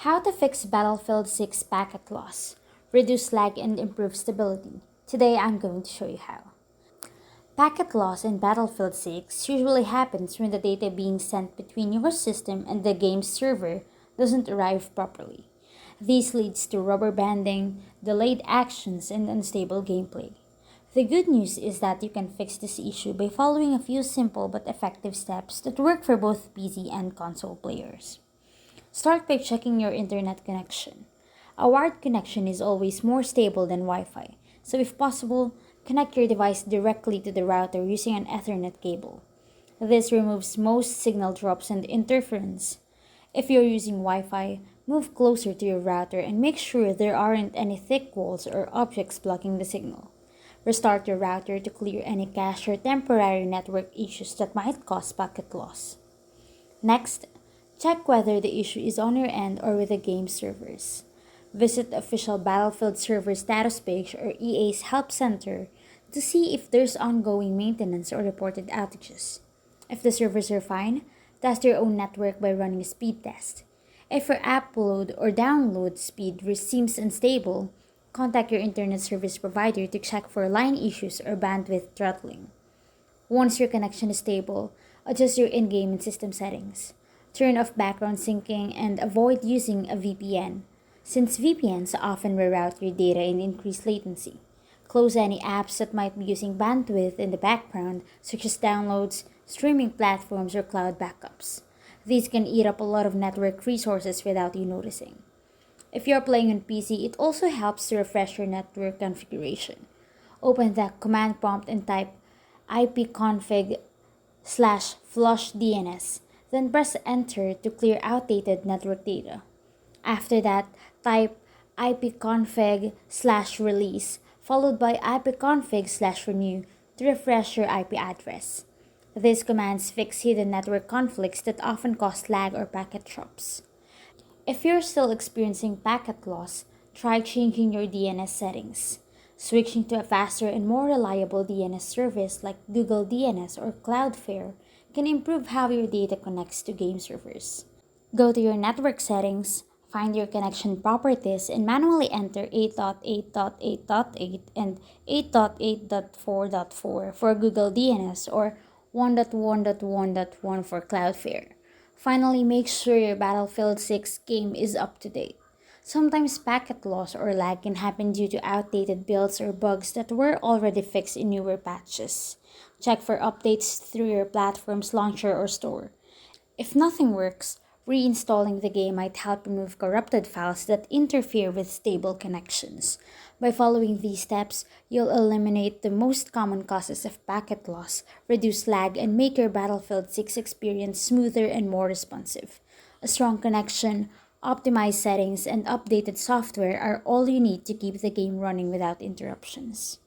How to fix Battlefield 6 packet loss, reduce lag and improve stability. Today I'm going to show you how. Packet loss in Battlefield 6 usually happens when the data being sent between your system and the game's server doesn't arrive properly. This leads to rubber banding, delayed actions, and unstable gameplay. The good news is that you can fix this issue by following a few simple but effective steps that work for both PC and console players. Start by checking your internet connection. A wired connection is always more stable than Wi-Fi, so if possible, connect your device directly to the router using an Ethernet cable. This removes most signal drops and interference. If you're using Wi-Fi, move closer to your router and make sure there aren't any thick walls or objects blocking the signal. Restart your router to clear any cache or temporary network issues that might cause packet loss. Next, check whether the issue is on your end or with the game servers. Visit the official Battlefield Server Status page or EA's Help Center to see if there's ongoing maintenance or reported outages. If the servers are fine, test your own network by running a speed test. If your upload or download speed seems unstable, contact your internet service provider to check for line issues or bandwidth throttling. Once your connection is stable, adjust your in-game and system settings. Turn off background syncing and avoid using a VPN, since VPNs often reroute your data and increase latency. Close any apps that might be using bandwidth in the background, such as downloads, streaming platforms, or cloud backups. These can eat up a lot of network resources without you noticing. If you're playing on PC, it also helps to refresh your network configuration. Open the command prompt and type ipconfig/flush DNS, then press enter to clear outdated network data. After that, type ipconfig/release followed by ipconfig/renew to refresh your IP address. These commands fix hidden network conflicts that often cause lag or packet drops. If you're still experiencing packet loss, try changing your DNS settings. Switching to a faster and more reliable DNS service like Google DNS or Cloudflare can improve how your data connects to game servers. Go to your network settings, find your connection properties, and manually enter 8.8.8.8 and 8.8.4.4 for Google DNS or 1.1.1.1 for Cloudflare. Finally, make sure your Battlefield 6 game is up to date. Sometimes packet loss or lag can happen due to outdated builds or bugs that were already fixed in newer patches. Check for updates through your platform's launcher or store. If nothing works, reinstalling the game might help remove corrupted files that interfere with stable connections. By following these steps, you'll eliminate the most common causes of packet loss, reduce lag, and make your Battlefield 6 experience smoother and more responsive. A strong connection, optimized settings, and updated software are all you need to keep the game running without interruptions.